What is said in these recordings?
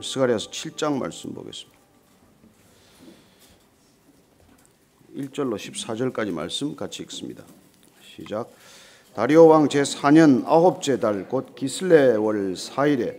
스가랴서 7장 말씀 보겠습니다. 1절로 14절까지 말씀 같이 읽습니다. 시작. 다리오 왕 제4년 9째 달 곧 기슬레월 4일에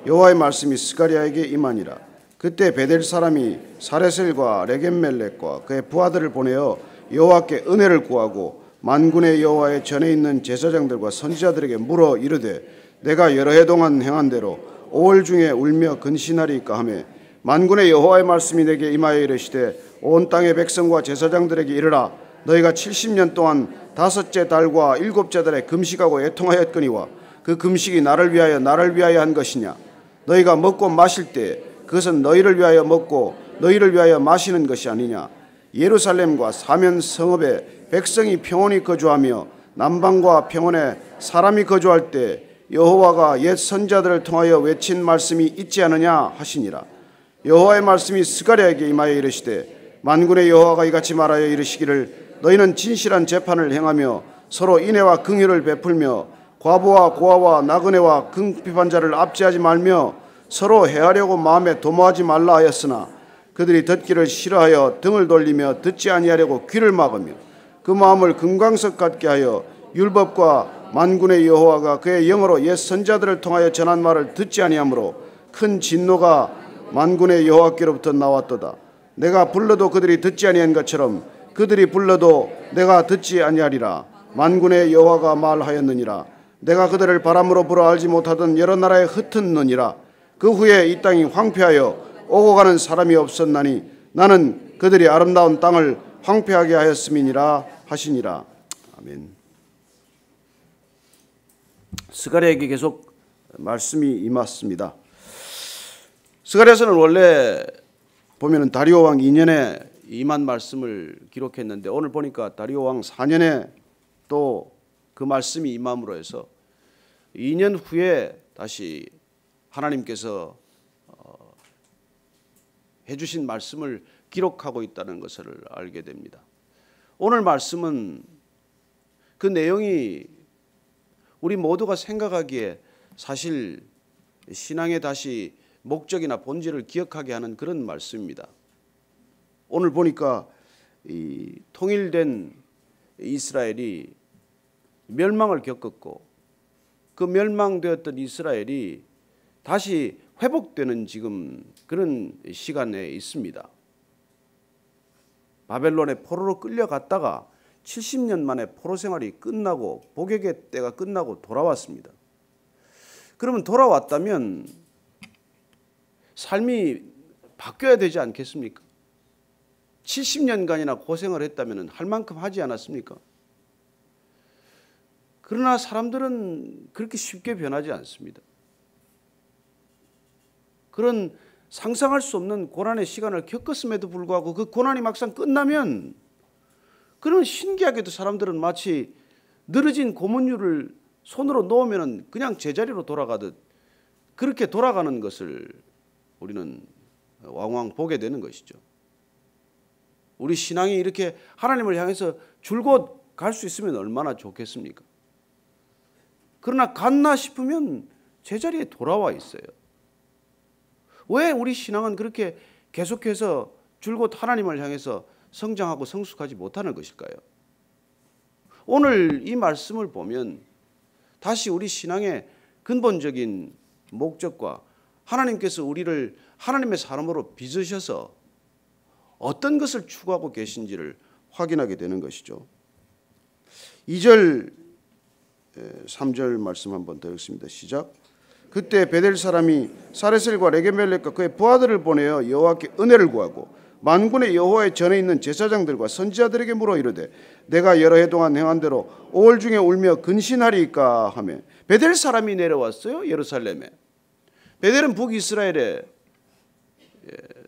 여호와의 말씀이 스가랴에게 임하니라. 그때 베델 사람이 사레셀과 레겜멜렉과 그의 부하들을 보내어 여호와께 은혜를 구하고 만군의 여호와의 전에 있는 제사장들과 선지자들에게 물어 이르되 내가 여러 해 동안 행한 대로 5월 중에 울며 근신하리이까 하며 만군의 여호와의 말씀이 내게 임하여 이르시되 온 땅의 백성과 제사장들에게 이르라. 너희가 70년 동안 5째 달과 7째 달에 금식하고 애통하였거니와 그 금식이 나를 위하여 한 것이냐. 너희가 먹고 마실 때 그것은 너희를 위하여 먹고 너희를 위하여 마시는 것이 아니냐. 예루살렘과 사면 성읍에 백성이 평온히 거주하며 남방과 평원에 사람이 거주할 때 여호와가 옛 선자들을 통하여 외친 말씀이 있지 않느냐 하시니라. 여호와의 말씀이 스가랴에게 임하여 이르시되 만군의 여호와가 이같이 말하여 이르시기를 너희는 진실한 재판을 행하며 서로 인애와 긍휼을 베풀며 과부와 고아와 나그네와 궁핍한 자를 압제하지 말며 서로 해하려고 마음에 도모하지 말라 하였으나 그들이 듣기를 싫어하여 등을 돌리며 듣지 아니하려고 귀를 막으며 그 마음을 금광석 같게 하여 율법과 만군의 여호와가 그의 영으로 옛 선자들을 통하여 전한 말을 듣지 아니하므로 큰 진노가 만군의 여호와께로부터 나왔도다. 내가 불러도 그들이 듣지 아니한 것처럼 그들이 불러도 내가 듣지 아니하리라. 만군의 여호와가 말하였느니라. 내가 그들을 바람으로 불어 알지 못하던 여러 나라에 흩었느니라. 그 후에 이 땅이 황폐하여 오고 가는 사람이 없었나니 나는 그들이 아름다운 땅을 황폐하게 하였음이니라 하시니라. 아멘. 스가랴에게 계속 말씀이 임했습니다. 스가랴서는 원래 보면은 다리오 왕 2년에 임한 말씀을 기록했는데 오늘 보니까 다리오 왕 4년에 또 그 말씀이 임함으로 해서 2년 후에 다시 하나님께서 해주신 말씀을 기록하고 있다는 것을 알게 됩니다. 오늘 말씀은 그 내용이 우리 모두가 생각하기에 사실 신앙의 다시 목적이나 본질을 기억하게 하는 그런 말씀입니다. 오늘 보니까 이 통일된 이스라엘이 멸망을 겪었고 그 멸망되었던 이스라엘이 다시 회복되는 지금 그런 시간에 있습니다. 바벨론의 포로로 끌려갔다가 70년 만에 포로 생활이 끝나고 복역의 때가 끝나고 돌아왔습니다. 그러면 돌아왔다면 삶이 바뀌어야 되지 않겠습니까? 70년간이나 고생을 했다면 할 만큼 하지 않았습니까? 그러나 사람들은 그렇게 쉽게 변하지 않습니다. 그런 상상할 수 없는 고난의 시간을 겪었음에도 불구하고 그 고난이 막상 끝나면 그런 신기하게도 사람들은 마치 늘어진 고문줄을 손으로 놓으면 그냥 제자리로 돌아가듯 그렇게 돌아가는 것을 우리는 왕왕 보게 되는 것이죠. 우리 신앙이 이렇게 하나님을 향해서 줄곧 갈 수 있으면 얼마나 좋겠습니까? 그러나 갔나 싶으면 제자리에 돌아와 있어요. 왜 우리 신앙은 그렇게 계속해서 줄곧 하나님을 향해서 성장하고 성숙하지 못하는 것일까요? 오늘 이 말씀을 보면 다시 우리 신앙의 근본적인 목적과 하나님께서 우리를 하나님의 사람으로 빚으셔서 어떤 것을 추구하고 계신지를 확인하게 되는 것이죠. 2절 3절 말씀 한번 더 읽습니다. 시작. 그때 베델 사람이 사레셀과 레게멜렉과 그의 부하들을 보내어 여호와께 은혜를 구하고 만군의 여호와의 전에 있는 제사장들과 선지자들에게 물어 이르되 내가 여러 해 동안 행한 대로 5월 중에 울며 근신하리이까 하며 베델 사람이 내려왔어요. 예루살렘에. 베델은 북이스라엘의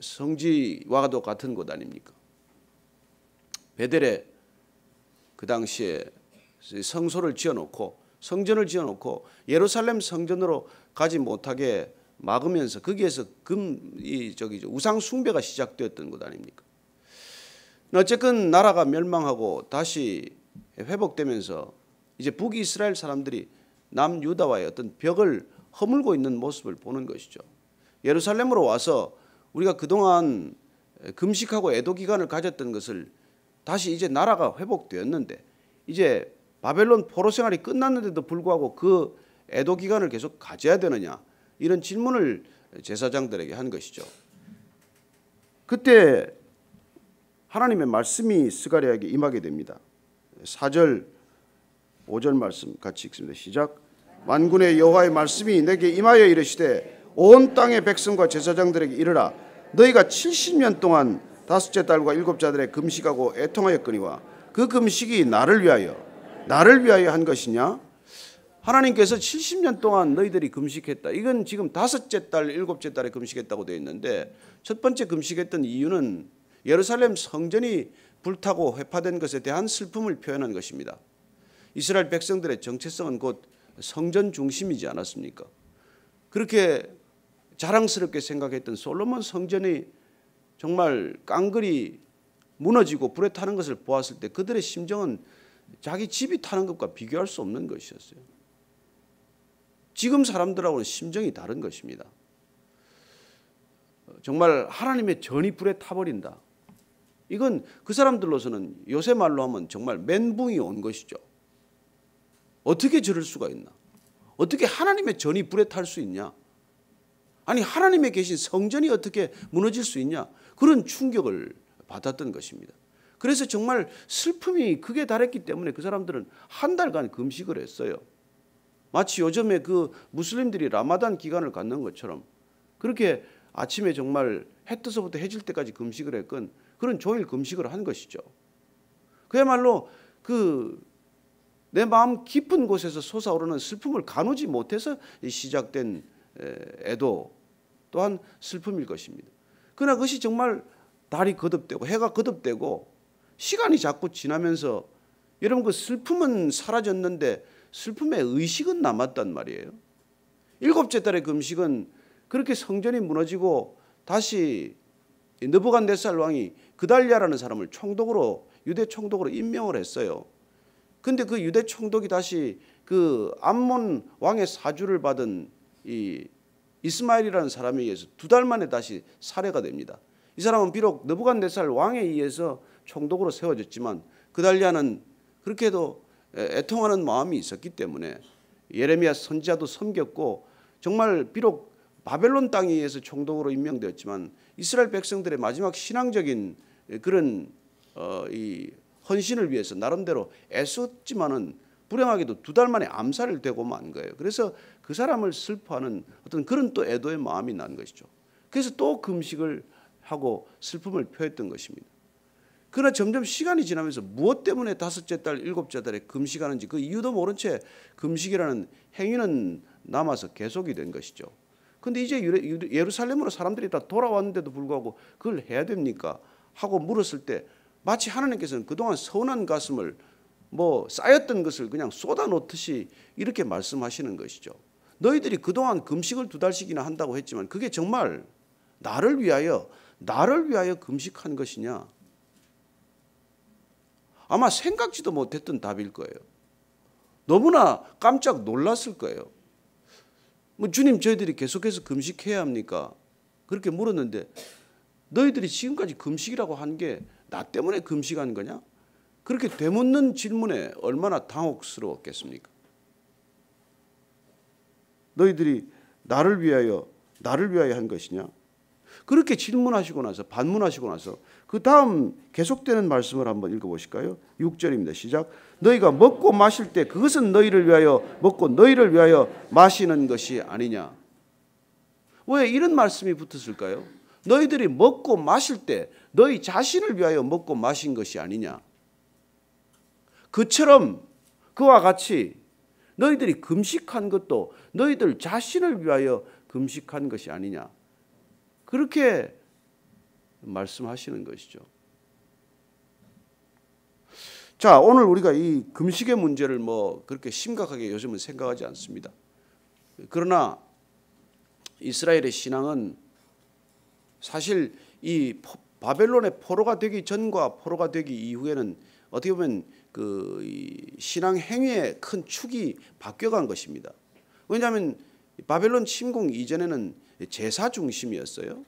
성지와도 같은 곳 아닙니까? 베델에 그 당시에 성소를 지어놓고 성전을 지어놓고 예루살렘 성전으로 가지 못하게 막으면서 거기에서 우상 숭배가 시작되었던 것 아닙니까? 어쨌든 나라가 멸망하고 다시 회복되면서 이제 북이스라엘 사람들이 남유다와의 어떤 벽을 허물고 있는 모습을 보는 것이죠. 예루살렘으로 와서 우리가 그동안 금식하고 애도 기간을 가졌던 것을 다시 이제 나라가 회복되었는데 이제 바벨론 포로 생활이 끝났는데도 불구하고 그 애도 기간을 계속 가져야 되느냐, 이런 질문을 제사장들에게 한 것이죠. 그때 하나님의 말씀이 스가랴에게 임하게 됩니다. 4절 5절 말씀 같이 읽습니다. 시작. 만군의 여호와의 말씀이 내게 임하여 이르시되 온 땅의 백성과 제사장들에게 이르라. 너희가 70년 동안 다섯째 달과 일곱째 달에 금식하고 애통하였거니와 그 금식이 나를 위하여 한 것이냐? 하나님께서 70년 동안 너희들이 금식했다. 이건 지금 다섯째 달, 일곱째 달에 금식했다고 되어 있는데, 첫 번째 금식했던 이유는 예루살렘 성전이 불타고 회파된 것에 대한 슬픔을 표현한 것입니다. 이스라엘 백성들의 정체성은 곧 성전 중심이지 않았습니까? 그렇게 자랑스럽게 생각했던 솔로몬 성전이 정말 깡그리 무너지고 불에 타는 것을 보았을 때 그들의 심정은 자기 집이 타는 것과 비교할 수 없는 것이었어요. 지금 사람들하고는 심정이 다른 것입니다. 정말 하나님의 전이 불에 타버린다. 이건 그 사람들로서는 요새 말로 하면 정말 멘붕이 온 것이죠. 어떻게 저럴 수가 있나? 어떻게 하나님의 전이 불에 탈 수 있냐? 아니, 하나님의 계신 성전이 어떻게 무너질 수 있냐? 그런 충격을 받았던 것입니다. 그래서 정말 슬픔이 극에 달했기 때문에 그 사람들은 한 달간 금식을 했어요. 마치 요즘에 그 무슬림들이 라마단 기간을 갖는 것처럼 그렇게 아침에 정말 해 뜨서부터 해질 때까지 금식을 했건 그런 종일 금식을 한 것이죠. 그야말로 내 마음 깊은 곳에서 솟아오르는 슬픔을 가누지 못해서 시작된 애도 또한 슬픔일 것입니다. 그러나 그것이 정말 달이 거듭되고 해가 거듭되고 시간이 자꾸 지나면서 여러분 그 슬픔은 사라졌는데 슬픔의 의식은 남았단 말이에요. 일곱째 달의 금식은 그렇게 성전이 무너지고 다시 느부갓네살 왕이 그달랴라는 사람을 유대 총독으로 임명을 했어요. 근데 그 유대 총독이 다시 그 암몬 왕의 사주를 받은 이 이스마엘이라는 사람에 의해서 2달 만에 다시 살해가 됩니다. 이 사람은 비록 느부갓네살 왕에 의해서 총독으로 세워졌지만 그달랴는 그렇게도 애통하는 마음이 있었기 때문에 예레미야 선지자도 섬겼고 정말 비록 바벨론 땅에 의해서 총독으로 임명되었지만 이스라엘 백성들의 마지막 신앙적인 그런 이 헌신을 위해서 나름대로 애썼지만은 불행하게도 2달 만에 암살을 되고 만 거예요. 그래서 그 사람을 슬퍼하는 어떤 그런 또 애도의 마음이 난 것이죠. 그래서 또 금식을 하고 슬픔을 표했던 것입니다. 그러나 점점 시간이 지나면서 무엇 때문에 다섯째 달, 일곱째 달에 금식하는지 그 이유도 모른 채 금식이라는 행위는 남아서 계속이 된 것이죠. 그런데 이제 예루살렘으로 사람들이 다 돌아왔는데도 불구하고 그걸 해야 됩니까? 하고 물었을 때 마치 하나님께서는 그동안 서운한 가슴을 쌓였던 것을 그냥 쏟아놓듯이 이렇게 말씀하시는 것이죠. 너희들이 그동안 금식을 2달씩이나 한다고 했지만 그게 정말 나를 위하여 금식한 것이냐? 아마 생각지도 못했던 답일 거예요. 너무나 깜짝 놀랐을 거예요. 주님, 저희들이 계속해서 금식해야 합니까? 그렇게 물었는데 너희들이 지금까지 금식이라고 한 게 나 때문에 금식한 거냐? 그렇게 되묻는 질문에 얼마나 당혹스러웠겠습니까? 너희들이 나를 위하여 한 것이냐? 그렇게 질문하시고 나서 반문하시고 나서 그 다음 계속되는 말씀을 한번 읽어보실까요? 6절입니다. 시작. 너희가 먹고 마실 때 그것은 너희를 위하여 먹고 너희를 위하여 마시는 것이 아니냐? 왜 이런 말씀이 붙었을까요? 너희들이 먹고 마실 때 너희 자신을 위하여 먹고 마신 것이 아니냐? 그처럼 그와 같이 너희들이 금식한 것도 너희들 자신을 위하여 금식한 것이 아니냐? 그렇게 말씀하시는 것이죠. 자, 오늘 우리가 이 금식의 문제를 그렇게 심각하게 요즘은 생각하지 않습니다. 그러나 이스라엘의 신앙은 사실 이 바벨론의 포로가 되기 전과 포로가 되기 이후에는 어떻게 보면 이 신앙 행위의 큰 축이 바뀌어간 것입니다. 왜냐하면 바벨론 침공 이전에는 제사 중심이었어요.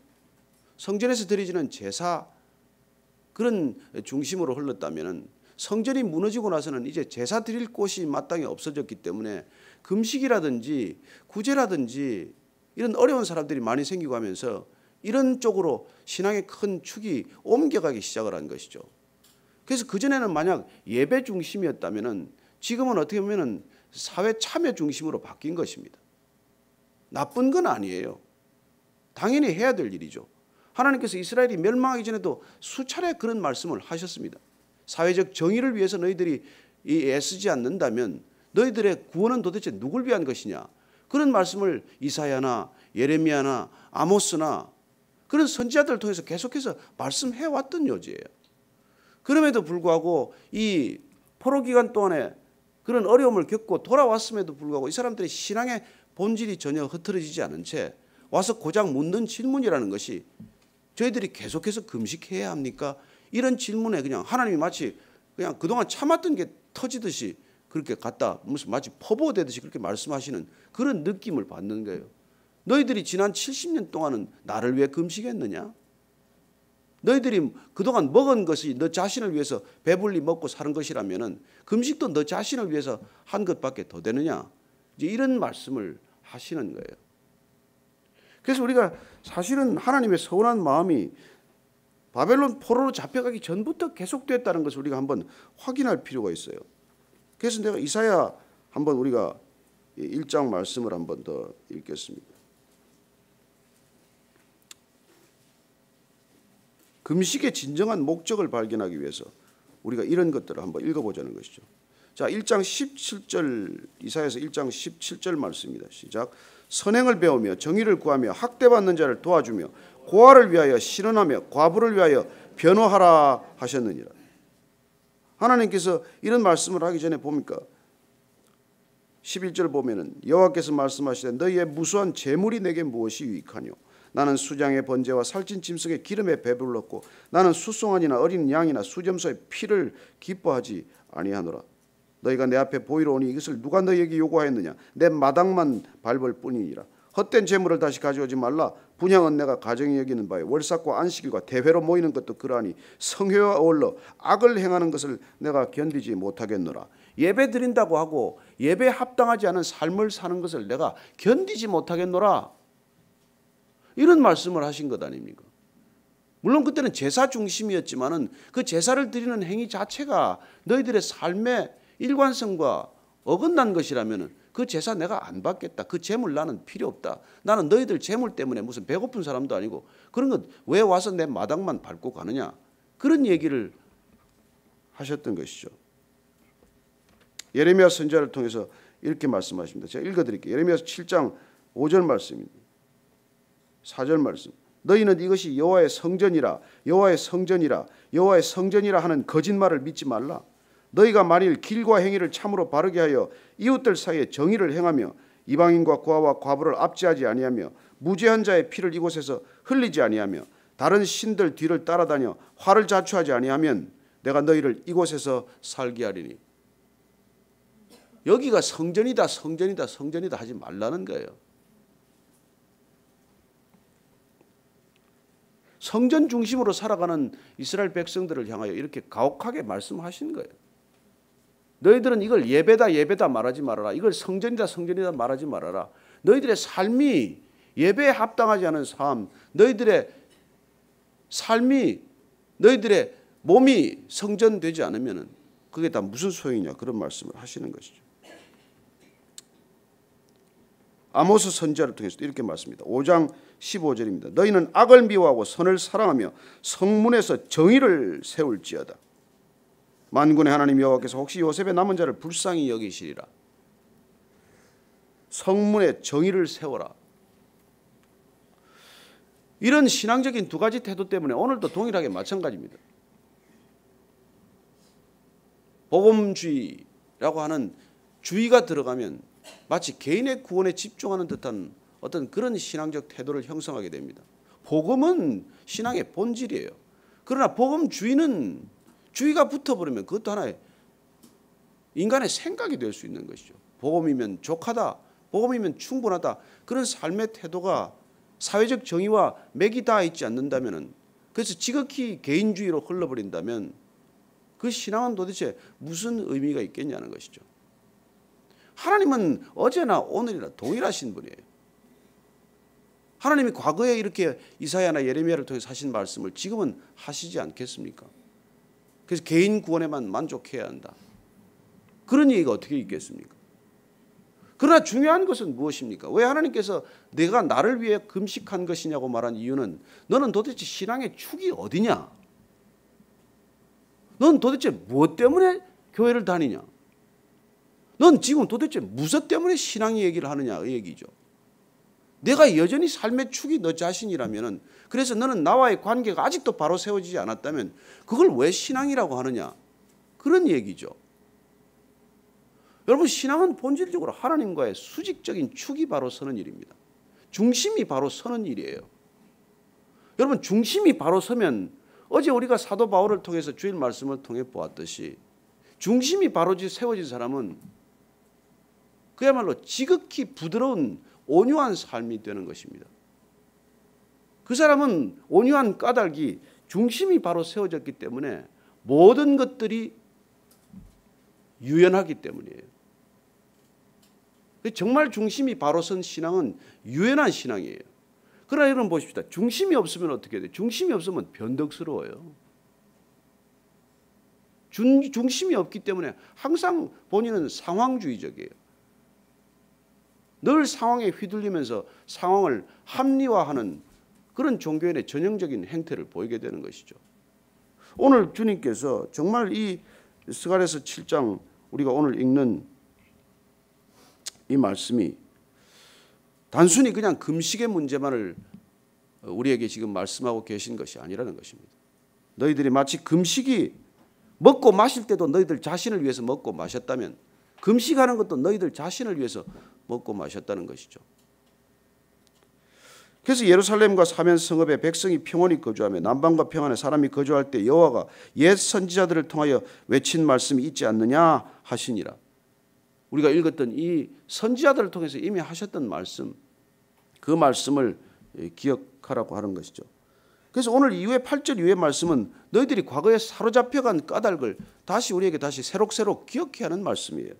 성전에서 드려지는 제사 그런 중심으로 흘렀다면 성전이 무너지고 나서는 이제 제사 드릴 곳이 마땅히 없어졌기 때문에 금식이라든지 구제라든지 이런 어려운 사람들이 많이 생기고 하면서 이런 쪽으로 신앙의 큰 축이 옮겨가기 시작을 한 것이죠. 그래서 그전에는 만약 예배 중심이었다면 지금은 어떻게 보면 사회 참여 중심으로 바뀐 것입니다. 나쁜 건 아니에요. 당연히 해야 될 일이죠. 하나님께서 이스라엘이 멸망하기 전에도 수차례 그런 말씀을 하셨습니다. 사회적 정의를 위해서 너희들이 애쓰지 않는다면 너희들의 구원은 도대체 누굴 위한 것이냐. 그런 말씀을 이사야나 예레미야나 아모스나 그런 선지자들을 통해서 계속해서 말씀해왔던 요지예요. 그럼에도 불구하고 이 포로 기간 동안에 그런 어려움을 겪고 돌아왔음에도 불구하고 이 사람들의 신앙의 본질이 전혀 흐트러지지 않은 채 와서 고작 묻는 질문이라는 것이 저희들이 계속해서 금식해야 합니까? 이런 질문에 그냥 하나님이 마치 그냥 그동안 참았던 게 터지듯이 그렇게 갖다 무슨 마치 퍼부어대듯이 그렇게 말씀하시는 그런 느낌을 받는 거예요. 너희들이 지난 70년 동안은 나를 위해 금식했느냐? 너희들이 그동안 먹은 것이 너 자신을 위해서 배불리 먹고 사는 것이라면 금식도 너 자신을 위해서 한 것밖에 더 되느냐? 이제 이런 말씀을 하시는 거예요. 그래서 우리가 사실은 하나님의 서운한 마음이 바벨론 포로로 잡혀가기 전부터 계속됐다는 것을 우리가 한번 확인할 필요가 있어요. 그래서 내가 이사야 한번 우리가 1장 말씀을 한번 더 읽겠습니다. 금식의 진정한 목적을 발견하기 위해서 우리가 이런 것들을 한번 읽어보자는 것이죠. 자, 1장 17절 이사야서 1장 17절 말씀입니다. 시작. 선행을 배우며 정의를 구하며 학대받는 자를 도와주며 고아를 위하여 신원하며 과부를 위하여 변호하라 하셨느니라. 하나님께서 이런 말씀을 하기 전에 봅니까? 11절 보면은 여호와께서 말씀하시되 너희의 무수한 재물이 내게 무엇이 유익하뇨? 나는 수장의 번제와 살찐 짐승의 기름에 배불렀고 나는 수송아지나 어린 양이나 수점소의 피를 기뻐하지 아니하노라. 너희가 내 앞에 보이러 오니 이것을 누가 너희에게 요구하였느냐? 내 마당만 밟을 뿐이니라. 헛된 재물을 다시 가져오지 말라. 분향은 내가 가정히 여기는 바요 월삭과 안식일과 대회로 모이는 것도 그러하니 성회와 어울러 악을 행하는 것을 내가 견디지 못하겠노라. 예배 드린다고 하고 예배에 합당하지 않은 삶을 사는 것을 내가 견디지 못하겠노라. 이런 말씀을 하신 것 아닙니까? 물론 그때는 제사 중심이었지만은 그 제사를 드리는 행위 자체가 너희들의 삶의 일관성과 어긋난 것이라면은 그 제사 내가 안 받겠다. 그 재물 나는 필요 없다. 나는 너희들 재물 때문에 무슨 배고픈 사람도 아니고 그런 것 왜 와서 내 마당만 밟고 가느냐. 그런 얘기를 하셨던 것이죠. 예레미야 선지자를 통해서 이렇게 말씀하십니다. 제가 읽어드릴게요. 예레미야 7장 5절 말씀입니다. 4절 말씀. 너희는 이것이 여호와의 성전이라 여호와의 성전이라 여호와의 성전이라 하는 거짓말을 믿지 말라. 너희가 만일 길과 행위를 참으로 바르게 하여 이웃들 사이에 정의를 행하며 이방인과 고아와 과부를 압제하지 아니하며 무죄한 자의 피를 이곳에서 흘리지 아니하며 다른 신들 뒤를 따라다녀 화를 자초하지 아니하면 내가 너희를 이곳에서 살게 하리니. 여기가 성전이다 성전이다 성전이다 하지 말라는 거예요. 성전 중심으로 살아가는 이스라엘 백성들을 향하여 이렇게 가혹하게 말씀하신 거예요. 너희들은 이걸 예배다 예배다 말하지 말아라. 이걸 성전이다 성전이다 말하지 말아라. 너희들의 삶이 예배에 합당하지 않은 삶, 너희들의 삶이 너희들의 몸이 성전되지 않으면 그게 다 무슨 소용이냐 그런 말씀을 하시는 것이죠. 아모스 선지자를 통해서 이렇게 말씀합니다. 5장 15절입니다. 너희는 악을 미워하고 선을 사랑하며 성문에서 정의를 세울지어다. 만군의 하나님 여호와께서 혹시 요셉의 남은 자를 불쌍히 여기시리라. 성문에 정의를 세워라. 이런 신앙적인 두 가지 태도 때문에 오늘도 동일하게 마찬가지입니다. 복음주의라고 하는 주의가 들어가면 마치 개인의 구원에 집중하는 듯한 어떤 그런 신앙적 태도를 형성하게 됩니다. 복음은 신앙의 본질이에요. 그러나 복음주의는 주의가 붙어버리면 그것도 하나의 인간의 생각이 될 수 있는 것이죠. 복음이면 족하다, 복음이면 충분하다. 그런 삶의 태도가 사회적 정의와 맥이 닿아 있지 않는다면, 그래서 지극히 개인주의로 흘러버린다면 그 신앙은 도대체 무슨 의미가 있겠냐는 것이죠. 하나님은 어제나 오늘이나 동일하신 분이에요. 하나님이 과거에 이렇게 이사야나 예레미야를 통해서 하신 말씀을 지금은 하시지 않겠습니까? 그래서 개인 구원에만 만족해야 한다. 그런 얘기가 어떻게 있겠습니까? 그러나 중요한 것은 무엇입니까? 왜 하나님께서 내가 나를 위해 금식한 것이냐고 말한 이유는 너는 도대체 신앙의 축이 어디냐? 넌 도대체 무엇 때문에 교회를 다니냐? 넌 지금 도대체 무엇 때문에 신앙 얘기를 하느냐? 이 얘기죠. 내가 여전히 삶의 축이 너 자신이라면, 그래서 너는 나와의 관계가 아직도 바로 세워지지 않았다면 그걸 왜 신앙이라고 하느냐? 그런 얘기죠. 여러분, 신앙은 본질적으로 하나님과의 수직적인 축이 바로 서는 일입니다. 중심이 바로 서는 일이에요. 여러분, 중심이 바로 서면 어제 우리가 사도 바울을 통해서 주일 말씀을 통해 보았듯이 중심이 바로 세워진 사람은 그야말로 지극히 부드러운 온유한 삶이 되는 것입니다. 그 사람은 온유한 까닭이 중심이 바로 세워졌기 때문에 모든 것들이 유연하기 때문이에요. 정말 중심이 바로 선 신앙은 유연한 신앙이에요. 그러나 여러분 보십시다. 중심이 없으면 어떻게 돼요? 중심이 없으면 변덕스러워요. 중심이 없기 때문에 항상 본인은 상황주의적이에요. 늘 상황에 휘둘리면서 상황을 합리화하는 그런 종교인의 전형적인 행태를 보이게 되는 것이죠. 오늘 주님께서 정말 이 스가랴서 7장 우리가 오늘 읽는 이 말씀이 단순히 그냥 금식의 문제만을 우리에게 지금 말씀하고 계신 것이 아니라는 것입니다. 너희들이 마치 금식이 먹고 마실 때도 너희들 자신을 위해서 먹고 마셨다면 금식하는 것도 너희들 자신을 위해서 먹고 마셨다는 것이죠. 그래서 예루살렘과 사면 성읍에 백성이 평온히 거주하며 남방과 평안에 사람이 거주할 때 여호와가 옛 선지자들을 통하여 외친 말씀이 있지 않느냐 하시니라. 우리가 읽었던 이 선지자들을 통해서 이미 하셨던 말씀, 그 말씀을 기억하라고 하는 것이죠. 그래서 오늘 이후에 8절 이후의 말씀은 너희들이 과거에 사로잡혀간 까닭을 다시 우리에게 다시 새록새록 기억해야 하는 말씀이에요.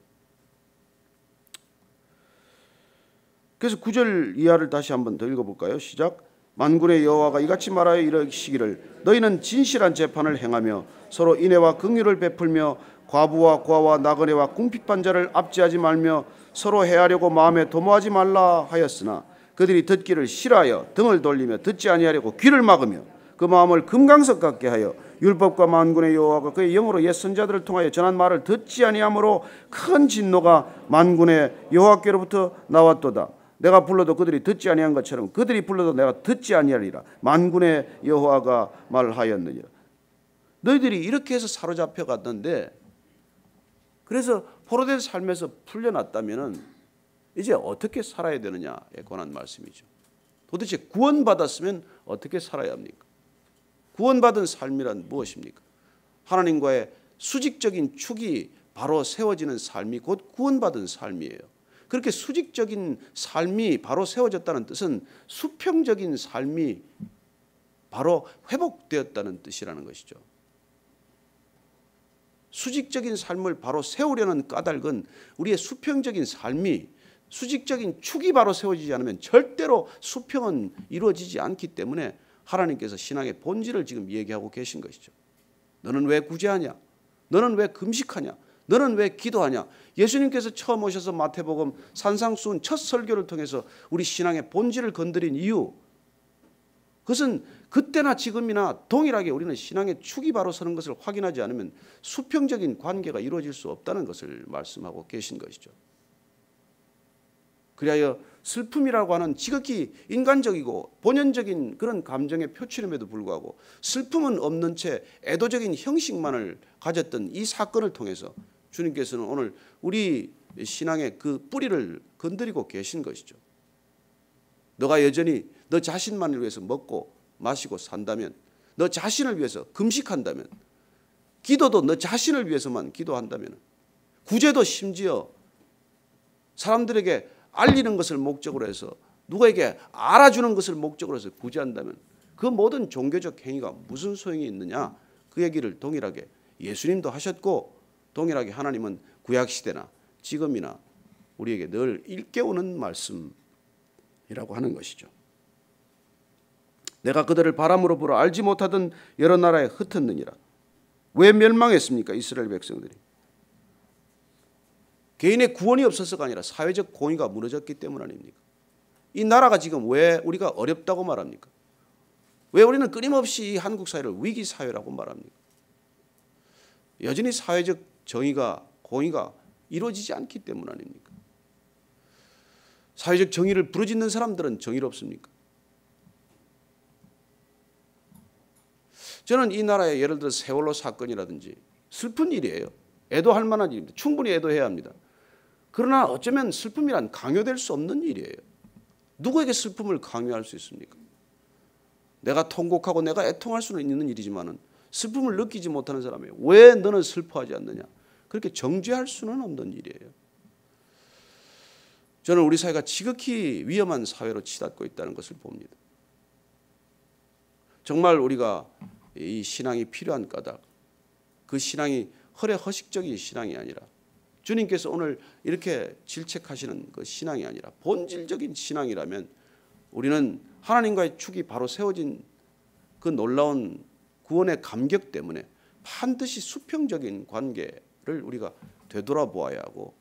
그래서 9절 이하를 다시 한번 더 읽어볼까요? 시작. 만군의 여호와가 이같이 말하여 이르시기를 너희는 진실한 재판을 행하며 서로 인애와 긍휼을 베풀며 과부와 고아와 나그네와 궁핍한 자를 압제하지 말며 서로 해하려고 마음에 도모하지 말라 하였으나 그들이 듣기를 싫어하여 등을 돌리며 듣지 아니하려고 귀를 막으며 그 마음을 금강석 같게 하여 율법과 만군의 여호와가 그의 영으로 옛 선자들을 통하여 전한 말을 듣지 아니하므로 큰 진노가 만군의 여호와께로부터 나왔도다. 내가 불러도 그들이 듣지 아니한 것처럼 그들이 불러도 내가 듣지 아니하리라. 만군의 여호와가 말하였느니라. 너희들이 이렇게 해서 사로잡혀 갔는데, 그래서 포로된 삶에서 풀려났다면은 이제 어떻게 살아야 되느냐에 관한 말씀이죠. 도대체 구원받았으면 어떻게 살아야 합니까? 구원받은 삶이란 무엇입니까? 하나님과의 수직적인 축이 바로 세워지는 삶이 곧 구원받은 삶이에요. 그렇게 수직적인 삶이 바로 세워졌다는 뜻은 수평적인 삶이 바로 회복되었다는 뜻이라는 것이죠. 수직적인 삶을 바로 세우려는 까닭은 우리의 수평적인 삶이 수직적인 축이 바로 세워지지 않으면 절대로 수평은 이루어지지 않기 때문에 하나님께서 신앙의 본질을 지금 얘기하고 계신 것이죠. 너는 왜 구제하냐? 너는 왜 금식하냐? 너는 왜 기도하냐? 예수님께서 처음 오셔서 마태복음 산상수훈 첫 설교를 통해서 우리 신앙의 본질을 건드린 이유, 그것은 그때나 지금이나 동일하게 우리는 신앙의 축이 바로 서는 것을 확인하지 않으면 수평적인 관계가 이루어질 수 없다는 것을 말씀하고 계신 것이죠. 그리하여 슬픔이라고 하는 지극히 인간적이고 본연적인 그런 감정의 표출임에도 불구하고 슬픔은 없는 채 애도적인 형식만을 가졌던 이 사건을 통해서 주님께서는 오늘 우리 신앙의 그 뿌리를 건드리고 계신 것이죠. 너가 여전히 너 자신만을 위해서 먹고 마시고 산다면, 너 자신을 위해서 금식한다면, 기도도 너 자신을 위해서만 기도한다면, 구제도 심지어 사람들에게 알리는 것을 목적으로 해서 누구에게 알아주는 것을 목적으로 해서 구제한다면 그 모든 종교적 행위가 무슨 소용이 있느냐, 그 얘기를 동일하게 예수님도 하셨고 동일하게 하나님은 구약시대나 지금이나 우리에게 늘 일깨우는 말씀이라고 하는 것이죠. 내가 그들을 바람으로 불어 알지 못하던 여러 나라에 흩었느니라. 왜 멸망했습니까? 이스라엘 백성들이. 개인의 구원이 없어서가 아니라 사회적 공의가 무너졌기 때문 아닙니까? 이 나라가 지금 왜 우리가 어렵다고 말합니까? 왜 우리는 끊임없이 한국 사회를 위기 사회라고 말합니까? 여전히 사회적 정의가 공의가 이루어지지 않기 때문 아닙니까? 사회적 정의를 부르짖는 사람들은 정의롭습니까? 저는 이 나라의 예를 들어 세월호 사건이라든지 슬픈 일이에요. 애도할 만한 일입니다. 충분히 애도해야 합니다. 그러나 어쩌면 슬픔이란 강요될 수 없는 일이에요. 누구에게 슬픔을 강요할 수 있습니까? 내가 통곡하고 내가 애통할 수는 있는 일이지만 슬픔을 느끼지 못하는 사람이 왜 너는 슬퍼하지 않느냐, 그렇게 정죄할 수는 없는 일이에요. 저는 우리 사회가 지극히 위험한 사회로 치닫고 있다는 것을 봅니다. 정말 우리가 이 신앙이 필요한 까닭, 그 신앙이 허례허식적인 신앙이 아니라 주님께서 오늘 이렇게 질책하시는 그 신앙이 아니라 본질적인 신앙이라면 우리는 하나님과의 축이 바로 세워진 그 놀라운 구원의 감격 때문에 반드시 수평적인 관계를 우리가 되돌아보아야 하고,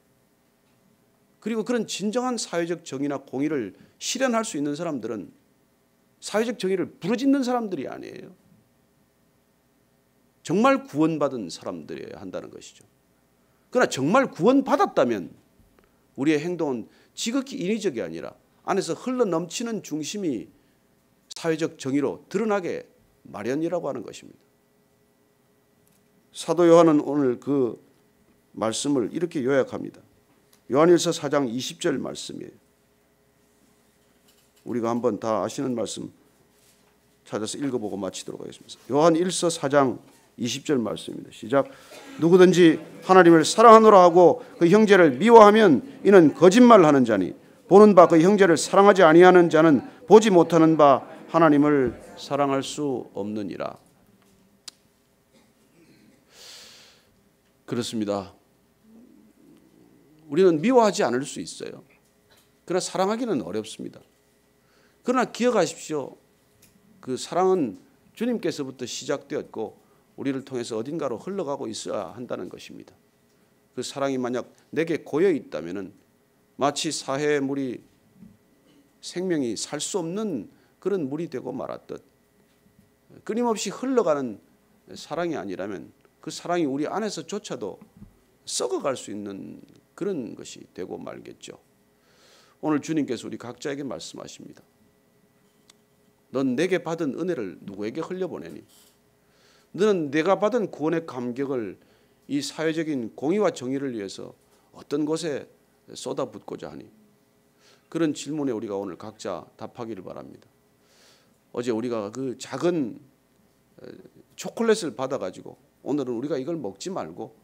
그리고 그런 진정한 사회적 정의나 공의를 실현할 수 있는 사람들은 사회적 정의를 부르짖는 사람들이 아니에요. 정말 구원받은 사람들이어야 한다는 것이죠. 그러나 정말 구원받았다면 우리의 행동은 지극히 인위적이 아니라 안에서 흘러넘치는 중심이 사회적 정의로 드러나게 마련이라고 하는 것입니다. 사도 요한은 오늘 그 말씀을 이렇게 요약합니다. 요한일서 4장 20절 말씀이에요. 우리가 한번 다 아시는 말씀 찾아서 읽어보고 마치도록 하겠습니다. 요한일서 4장 20절 말씀입니다. 시작. 누구든지 하나님을 사랑하노라 하고 그 형제를 미워하면 이는 거짓말을 하는 자니 보는 바 그 형제를 사랑하지 아니하는 자는 보지 못하는 바 하나님을 사랑할 수 없느니라. 그렇습니다. 우리는 미워하지 않을 수 있어요. 그러나 사랑하기는 어렵습니다. 그러나 기억하십시오. 그 사랑은 주님께서부터 시작되었고 우리를 통해서 어딘가로 흘러가고 있어야 한다는 것입니다. 그 사랑이 만약 내게 고여 있다면 마치 사해의 물이 생명이 살 수 없는 그런 물이 되고 말았듯, 끊임없이 흘러가는 사랑이 아니라면 그 사랑이 우리 안에서조차도 썩어갈 수 있는 그런 것이 되고 말겠죠. 오늘 주님께서 우리 각자에게 말씀하십니다. 넌 내게 받은 은혜를 누구에게 흘려보내니? 너는 내가 받은 구원의 감격을 이 사회적인 공의와 정의를 위해서 어떤 곳에 쏟아붓고자 하니? 그런 질문에 우리가 오늘 각자 답하기를 바랍니다. 어제 우리가 그 작은 초콜릿을 받아가지고 오늘은 우리가 이걸 먹지 말고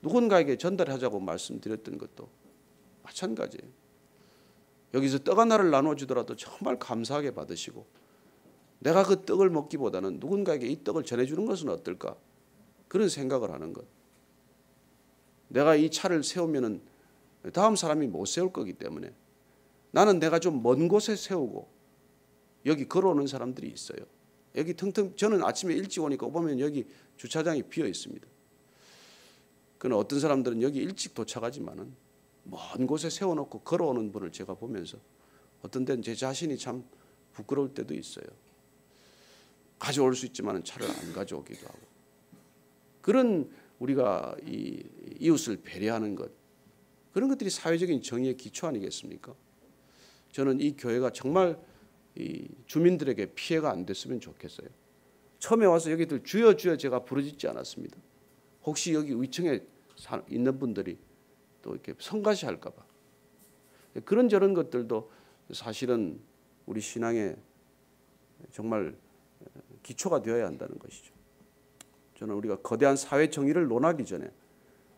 누군가에게 전달하자고 말씀드렸던 것도 마찬가지예요. 여기서 떡 하나를 나눠주더라도 정말 감사하게 받으시고 내가 그 떡을 먹기보다는 누군가에게 이 떡을 전해주는 것은 어떨까, 그런 생각을 하는 것. 내가 이 차를 세우면은 다음 사람이 못 세울 거기 때문에 나는 내가 좀 먼 곳에 세우고 여기 걸어오는 사람들이 있어요. 여기 텅텅, 저는 아침에 일찍 오니까 보면 여기 주차장이 비어 있습니다. 그러나 어떤 사람들은 여기 일찍 도착하지만은 먼 곳에 세워놓고 걸어오는 분을 제가 보면서 어떤 데는 제 자신이 참 부끄러울 때도 있어요. 가져올 수 있지만 차를 안 가져오기도 하고, 그런 우리가 이 이웃을 배려하는 것, 그런 것들이 사회적인 정의의 기초 아니겠습니까? 저는 이 교회가 정말 이 주민들에게 피해가 안 됐으면 좋겠어요. 처음에 와서 여기들 주여 주여 제가 부르짖지 않았습니다. 혹시 여기 위층에 있는 분들이 또 이렇게 성가시할까 봐. 그런저런 것들도 사실은 우리 신앙의 정말 기초가 되어야 한다는 것이죠. 저는 우리가 거대한 사회 정의를 논하기 전에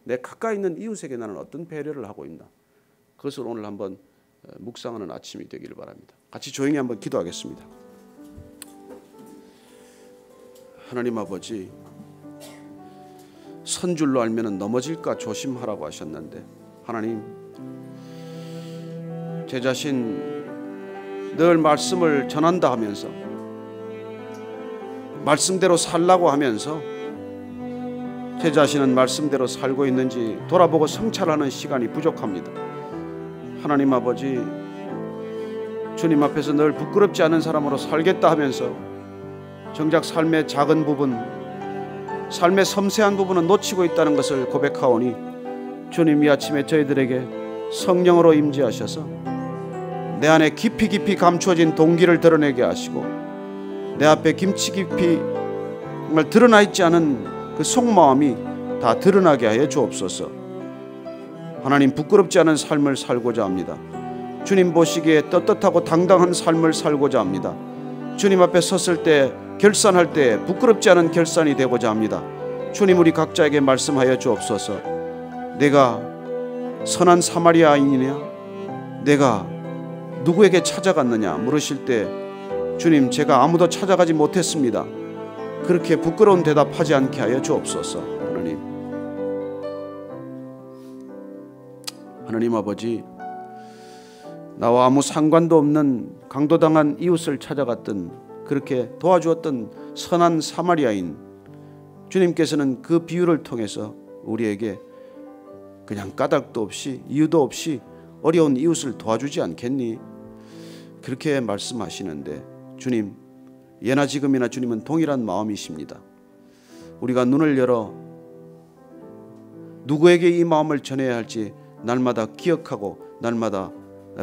내 가까이 있는 이웃에게 나는 어떤 배려를 하고 있나, 그것을 오늘 한번 묵상하는 아침이 되기를 바랍니다. 같이 조용히 한번 기도하겠습니다. 하나님 아버지, 선 줄로 알면 넘어질까 조심하라고 하셨는데, 하나님, 제 자신 늘 말씀을 전한다 하면서 말씀대로 살라고 하면서 제 자신은 말씀대로 살고 있는지 돌아보고 성찰하는 시간이 부족합니다. 하나님 아버지, 주님 앞에서 늘 부끄럽지 않은 사람으로 살겠다 하면서 정작 삶의 작은 부분, 삶의 섬세한 부분은 놓치고 있다는 것을 고백하오니 주님, 이 아침에 저희들에게 성령으로 임재하셔서 내 안에 깊이 감추어진 동기를 드러내게 하시고 내 앞에 김치 깊이 정말 드러나 있지 않은 그 속마음이 다 드러나게 하여 주옵소서. 하나님, 부끄럽지 않은 삶을 살고자 합니다. 주님 보시기에 떳떳하고 당당한 삶을 살고자 합니다. 주님 앞에 섰을 때, 결산할 때 부끄럽지 않은 결산이 되고자 합니다. 주님, 우리 각자에게 말씀하여 주옵소서. 내가 선한 사마리아인이냐, 내가 누구에게 찾아갔느냐 물으실 때, 주님, 제가 아무도 찾아가지 못했습니다. 그렇게 부끄러운 대답하지 않게 하여 주옵소서. 하나님 아버지, 나와 아무 상관도 없는 강도당한 이웃을 찾아갔던, 그렇게 도와주었던 선한 사마리아인, 주님께서는 그 비유를 통해서 우리에게 그냥 까닭도 없이 이유도 없이 어려운 이웃을 도와주지 않겠니? 그렇게 말씀하시는데, 주님, 예나 지금이나 주님은 동일한 마음이십니다. 우리가 눈을 열어 누구에게 이 마음을 전해야 할지 날마다 기억하고 날마다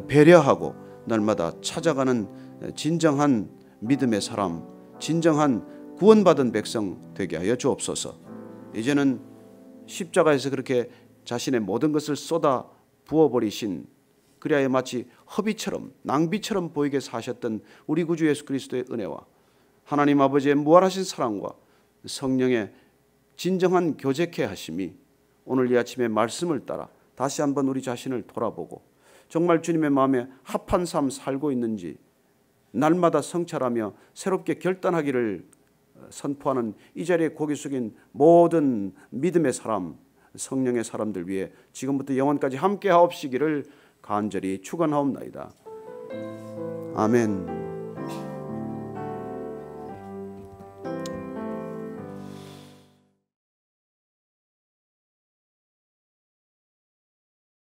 배려하고 날마다 찾아가는 진정한 믿음의 사람, 진정한 구원받은 백성 되게 하여 주옵소서. 이제는 십자가에서 그렇게 자신의 모든 것을 쏟아 부어버리신, 그리하여 마치 허비처럼 낭비처럼 보이게 사셨던 우리 구주 예수 그리스도의 은혜와 하나님 아버지의 무한하신 사랑과 성령의 진정한 교제케 하심이 오늘 이 아침에 말씀을 따라 다시 한번 우리 자신을 돌아보고 정말 주님의 마음에 합한 삶 살고 있는지 날마다 성찰하며 새롭게 결단하기를 선포하는 이 자리에 고개 숙인 모든 믿음의 사람, 성령의 사람들 위해 지금부터 영원까지 함께 하옵시기를 간절히 축원하옵나이다. 아멘.